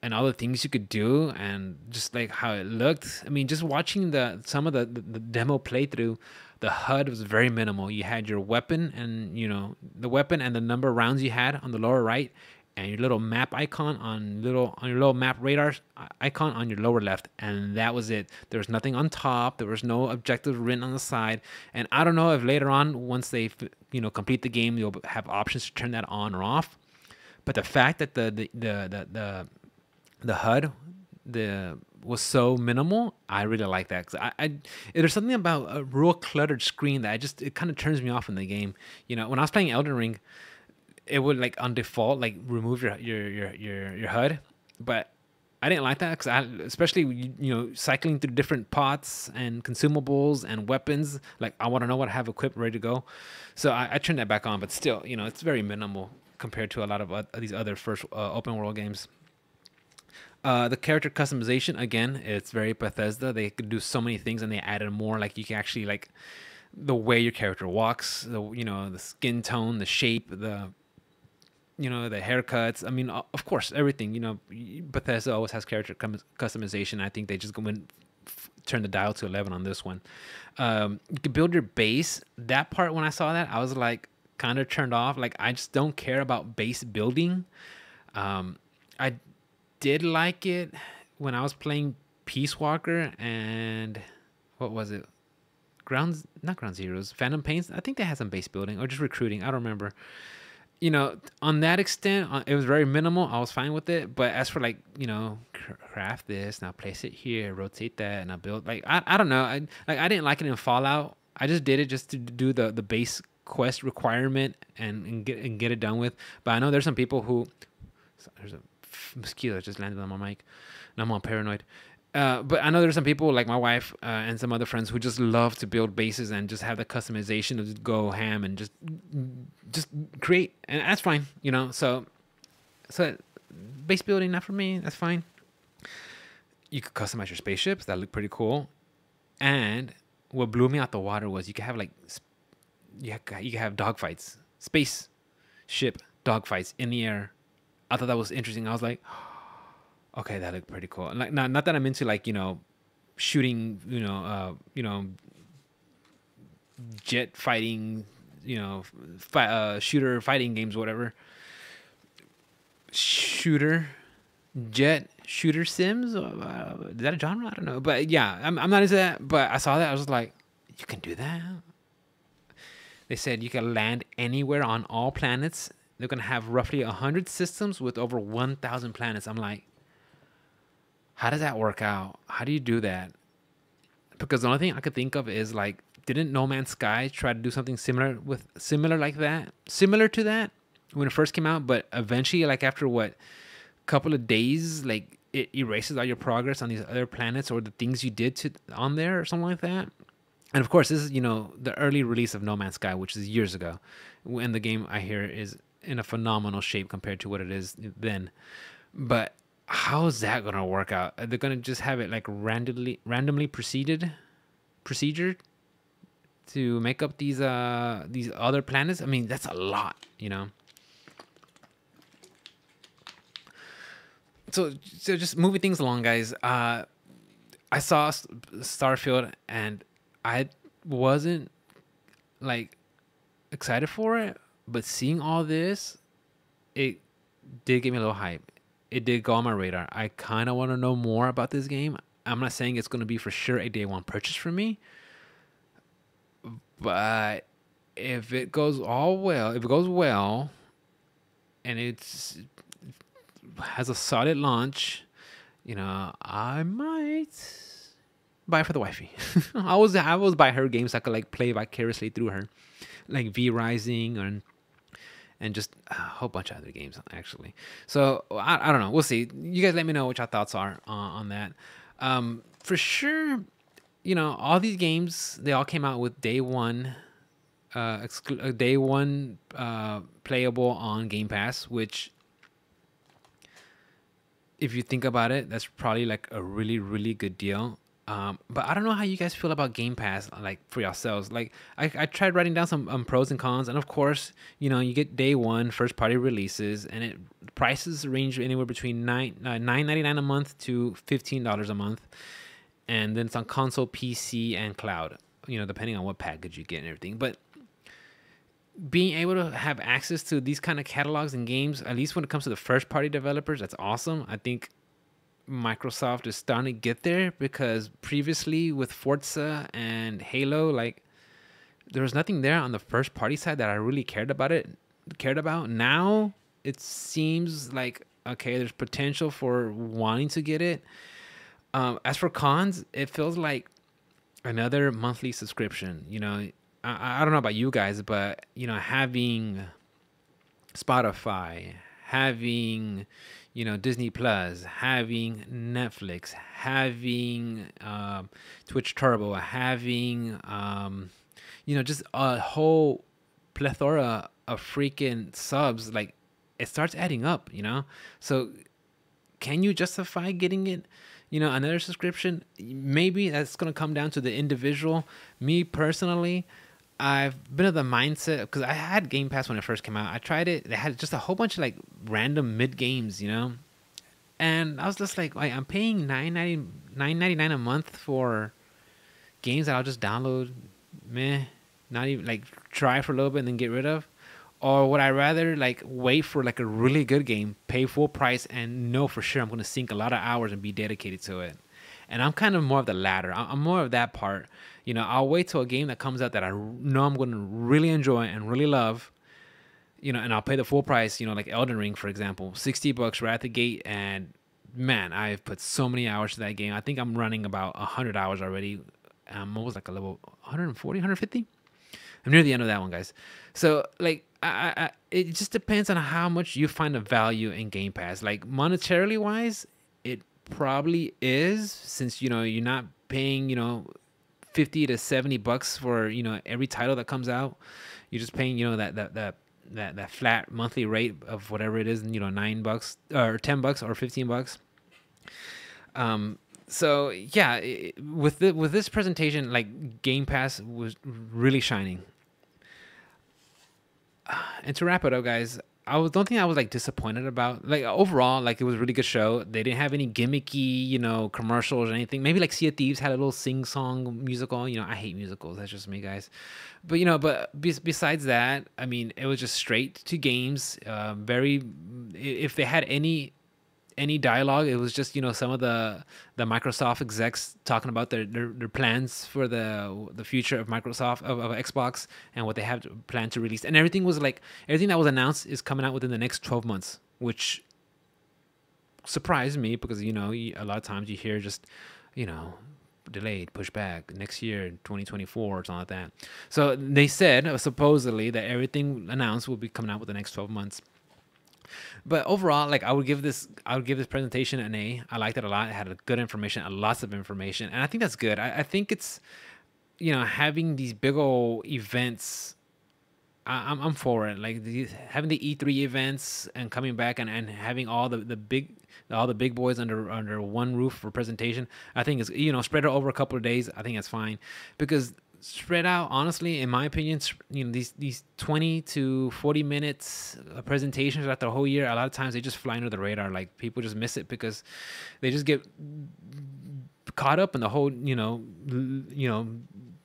and all the things you could do, and just like how it looked. I mean, just watching some of the demo playthrough, the HUD was very minimal. You had your weapon, and the weapon and the number of rounds you had on the lower right, and your little map icon on your little map radar icon on your lower left, and that was it. There was nothing on top. There was no objective written on the side. And I don't know if later on, once they complete the game, you'll have options to turn that on or off. But the fact that the HUD was so minimal, I really like that, because there's something about a real cluttered screen that it kind of turns me off in the game. When I was playing Elden Ring, it would, like, on default, like, remove your HUD, but I didn't like that, because especially cycling through different pots and consumables and weapons, like, I want to know what I have equipped, ready to go. So I turned that back on, but still, it's very minimal compared to a lot of these other first open world games. The character customization, again, it's very Bethesda. They could do so many things, and they added more. Like, you can actually, like, the way your character walks, the skin tone, the shape, the haircuts. I mean, of course, everything. Bethesda always has character customization. I think they just turn the dial to 11 on this one. You can build your base. That part, when I saw that, I was like kind of turned off. Like, I just don't care about base building. I did like it when I was playing Peace Walker and what was it? Not Ground Zeroes, Phantom Pains. I think they had some base building or just recruiting. I don't remember. on that extent, it was very minimal. I was fine with it. But as for like, craft this, now place it here, rotate that, and I build like I don't know. I didn't like it in Fallout. I just did it just to do the base quest requirement and get it done with. But I know there's some people who there's a mosquito that just landed on my mic, and I'm all paranoid. But I know there's some people like my wife and some other friends who just love to build bases and just have the customization to just go ham and just create, and that's fine, So base building, not for me. That's fine. You could customize your spaceships. That look pretty cool. And what blew me out the water was you could have like you could have dogfights, spaceship dogfights in the air. I thought that was interesting. I was like, okay, that looked pretty cool. Like, not that I'm into like shooting, jet fighting, shooter fighting games, whatever. Shooter sims. Is that a genre? I don't know, but yeah, I'm not into that. But I saw that, I was like, you can do that. They said you can land anywhere on all planets. They're gonna have roughly 100 systems with over 1,000 planets. I'm like, how does that work out? How do you do that? Because the only thing I could think of is like, didn't No Man's Sky try to do something similar to that when it first came out? But eventually, like after a couple of days, like it erases all your progress on these other planets or the things you did on there or something like that. And of course, this is the early release of No Man's Sky, which is years ago, and the game I hear is in a phenomenal shape compared to what it is then. But how is that gonna work out? They're gonna just have it like randomly procedured to make up these other planets. I mean, that's a lot, So just moving things along, guys. I saw Starfield and I wasn't like excited for it, but seeing all this, it did give me a little hype. It did go on my radar. I kind of want to know more about this game. I'm not saying it's going to be for sure a day one purchase for me, but if it goes well, and has a solid launch, I might buy it for the wifey. I was buy her games so I could like play vicariously through her, like V Rising and just a whole bunch of other games actually. So I don't know. We'll see. You guys let me know what your thoughts are on that. For sure, all these games, they all came out with day one playable on Game Pass, which if you think about it, that's probably like a really, really good deal. But I don't know how you guys feel about Game Pass, like for yourselves. Like I tried writing down some pros and cons, and of course, you get day one first party releases, and prices range anywhere between $9.99 a month to $15 a month, and then it's on console, PC, and cloud. Depending on what package you get and everything. But being able to have access to these kind of catalogs and games, at least when it comes to the first party developers, that's awesome. I think Microsoft is starting to get there, because previously with Forza and Halo, like there was nothing there on the first party side that I really cared about. Now it seems like, okay, there's potential for wanting to get it. As for cons, it feels like another monthly subscription. I don't know about you guys, but having Spotify, having Disney Plus, having Netflix, having Twitch Turbo, having just a whole plethora of freaking subs, like it starts adding up. So can you justify getting it? Another subscription? Maybe that's gonna come down to the individual. Me personally, I've been of the mindset, because I had Game Pass when it first came out. I tried it. They had just a whole bunch of like random mid games, and I was just like, I'm paying $9.99 a month for games that I'll just download, not even like try for a little bit and then get rid of. Or would I rather like wait for like a really good game, pay full price, and know for sure I'm going to sink a lot of hours and be dedicated to it? And I'm kind of more of the latter. I'm more of that part. I'll wait till a game that comes out that I know I'm going to really enjoy and really love, and I'll pay the full price, like Elden Ring, for example, $60 right at the gate. And man, I've put so many hours to that game. I think I'm running about 100 hours already. I'm almost like a level 140, 150. I'm near the end of that one, guys. So like, it just depends on how much you find the value in Game Pass. Like monetarily wise, it probably is, since you're not paying 50 to 70 bucks for every title that comes out. You're just paying that flat monthly rate of whatever it is, $9 or $10 or $15. So yeah, with this presentation, like Game Pass was really shining. And to wrap it up, guys, don't think I was like disappointed about, like, overall, like it was a really good show. They didn't have any gimmicky, commercials or anything. Maybe like Sea of Thieves had a little sing song musical. I hate musicals. That's just me, guys. But besides that, I mean, it was just straight to games. Very, if they had any dialogue, it was just some of the Microsoft execs talking about their plans for the future of Microsoft, of Xbox, and what they have planned to release. And everything that was announced is coming out within the next 12 months, which surprised me, because a lot of times you hear just delayed, pushed back, next year, 2024 or something like that. So they said supposedly that everything announced will be coming out within the next 12 months. But overall, like, I would give this presentation an A. I liked it a lot. It had good information, lots of information, and I think that's good. I think it's having these big old events. I'm for it. Like having the E3 events and coming back and having all the big boys under one roof for presentation. I think it's spread it over a couple of days. I think that's fine, because spread out, honestly, in my opinion, these 20 to 40 minutes presentations throughout the whole year, a lot of times they just fly under the radar. Like, people just miss it because they just get caught up in the whole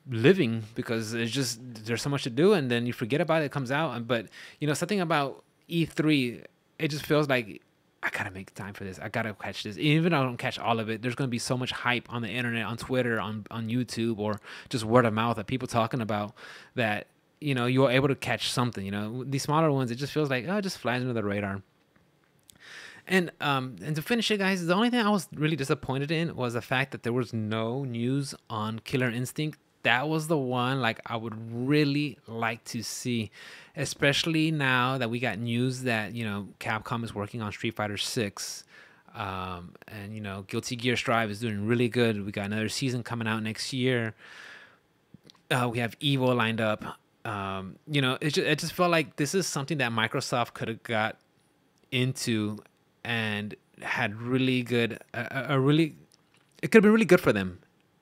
living, because there's so much to do, and then you forget about it. It comes out. But something about E3, it just feels like I gotta make time for this. I gotta catch this. Even if I don't catch all of it, there's gonna be so much hype on the internet, on Twitter, on YouTube, or just word of mouth of people talking about that. You're able to catch something. These smaller ones, it just feels like, it just flies under the radar. And to finish it, guys, the only thing I was really disappointed in was the fact that there was no news on Killer Instinct. That was the one, like, I would really like to see, especially now that we got news that Capcom is working on Street Fighter 6, and Guilty Gear Strive is doing really good. We got another season coming out next year. We have Evo lined up. It just felt like this is something that Microsoft could have got into and had really good, it could have been really good for them.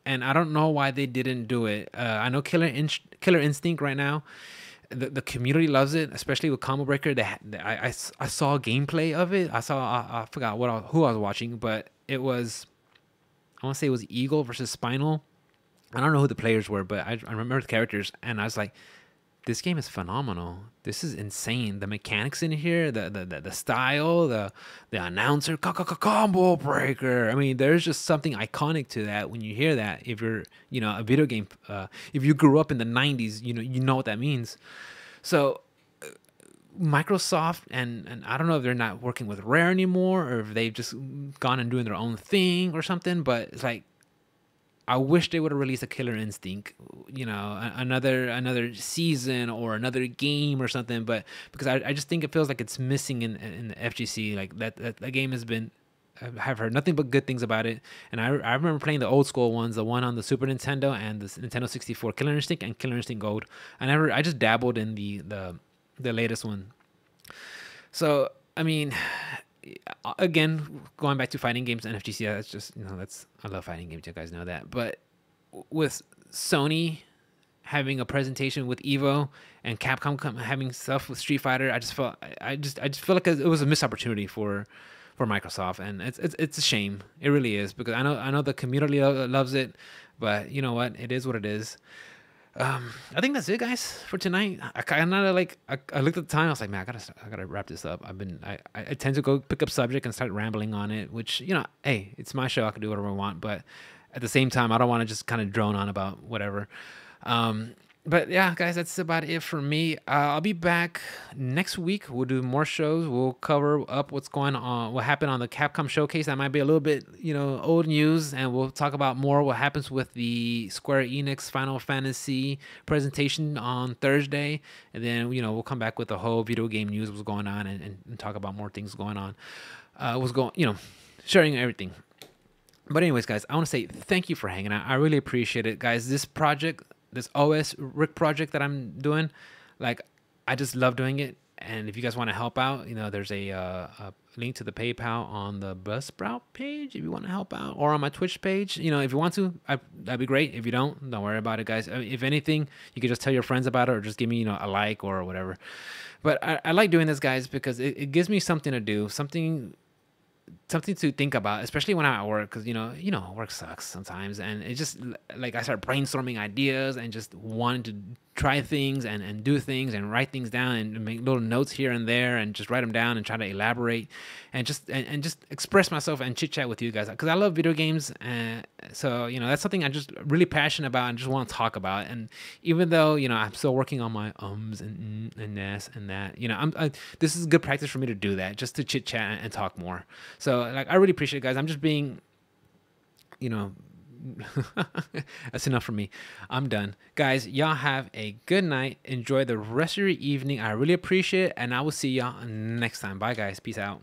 And I don't know why they didn't do it. I know Killer Instinct right now, the community loves it, especially with Combo Breaker. I saw gameplay of it. I forgot who I was watching, but it was, I want to say it was Eagle versus Spinal. I don't know who the players were, but I remember the characters, and I was like, this game is phenomenal. This is insane. The mechanics in here, the style, the announcer, combo breaker. I mean, there's just something iconic to that when you hear that. If you're, a video game, if you grew up in the 90s, you know what that means. So Microsoft, and I don't know if they're not working with Rare anymore, or if they've just gone and doing their own thing or something, but it's like, I wish they would have released a Killer Instinct, another season or another game or something. But because I just think it feels like it's missing in the FGC. Like that game has been, I've heard nothing but good things about it. And I remember playing the old school ones, the one on the Super Nintendo and the Nintendo 64, Killer Instinct and Killer Instinct Gold. I just dabbled in the latest one. So I mean, again, going back to fighting games and FGC, that's just, I love fighting games. You guys know that. But with Sony having a presentation with Evo and Capcom having stuff with Street Fighter, I just feel like it was a missed opportunity for Microsoft, and it's a shame. It really is, because I know the community loves it, but you know what? It is what it is. I think that's it, guys, for tonight. I kind of I looked at the time. I was like, man, I gotta wrap this up. I tend to go pick up subject and start rambling on it, which, hey, it's my show. I can do whatever I want, but at the same time, I don't want to just kind of drone on about whatever. But yeah, guys, that's about it for me. I'll be back next week. We'll do more shows. We'll cover up what's going on, what happened on the Capcom showcase. That might be a little bit, old news, and we'll talk about more what happens with the Square Enix Final Fantasy presentation on Thursday, and then we'll come back with the whole video game news, what's going on, and talk about more things going on. What's going, sharing everything. But anyways, guys, I want to say thank you for hanging out. I really appreciate it, guys. This project, this OS Rick project that I'm doing, like, I just love doing it. And if you guys want to help out, there's a link to the PayPal on the Buzzsprout page if you want to help out, or on my Twitch page. If you want to, that'd be great. If you don't worry about it, guys. I mean, if anything, you could just tell your friends about it, or just give me, a like or whatever. But I like doing this, guys, because it gives me something to do, something to think about, especially when I'm at work, because work sucks sometimes, and it just, like, I start brainstorming ideas and just wanting to try things and do things and write things down and make little notes here and there and just write them down and try to elaborate and just express myself and chit chat with you guys, because I love video games. And so that's something I'm just really passionate about and just want to talk about. And even though I'm still working on my ums and this and that, this is good practice for me to do that, just to chit chat and talk more. So, like, I really appreciate it, guys. I'm just being, that's enough for me. I'm done, guys. Y'all have a good night. Enjoy the rest of your evening. I really appreciate it, and I will see y'all next time. Bye, guys. Peace out.